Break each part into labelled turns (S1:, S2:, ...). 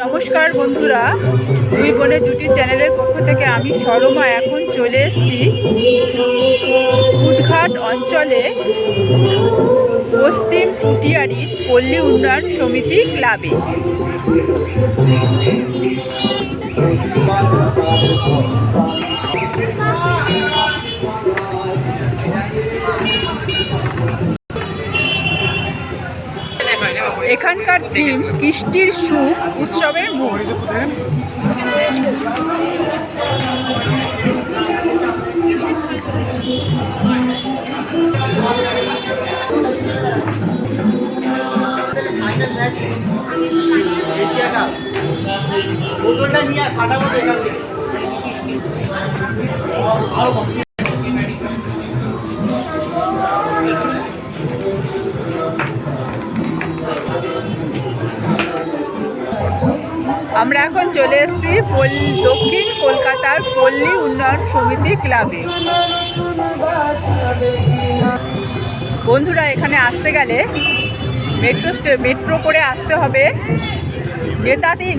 S1: নমস্কার বন্ধুরা, দুই বোনের জুটি চ্যানেলের পক্ষ থেকে আমি সরমা এখন চলে এসেছি উদঘাট অঞ্চলে পশ্চিম পুটিয়ারির পল্লী উন্নয়ন সমিতি ক্লাবে। এখানকার থিম কৃষ্টির সুখ উৎসবের মুখ। আমরা এখন চলে এসেছি দক্ষিণ কলকাতার পল্লী উন্নয়ন সমিতি ক্লাবে। বন্ধুরা, এখানে আসতে গেলে মেট্রো করে আসতে হবে।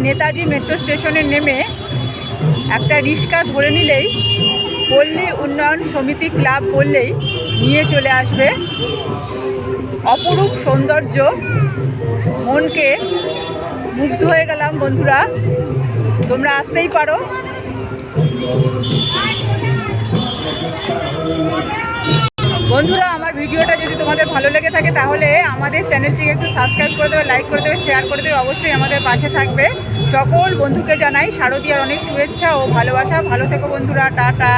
S1: নেতাজি মেট্রো স্টেশনে নেমে একটা রিক্সা ধরে নিলেই পল্লী উন্নয়ন সমিতি ক্লাব বললেই নিয়ে চলে আসবে। অপরূপ সৌন্দর্য, মনকে মুগ্ধ হয়ে গেলাম। বন্ধুরা, তোমরা আসতেই পারো। বন্ধুরা, আমার ভিডিওটা যদি তোমাদের ভালো লেগে থাকে তাহলে আমাদের চ্যানেলটিকে একটু সাবস্ক্রাইব করে দেবে, লাইক করে দেবে, শেয়ার করে দেবে। অবশ্যই আমাদের পাশে থাকবে। সকল বন্ধুকে জানাই শারদীয়ার অনেক শুভেচ্ছা ও ভালোবাসা। ভালো থেকো বন্ধুরা, টাটা।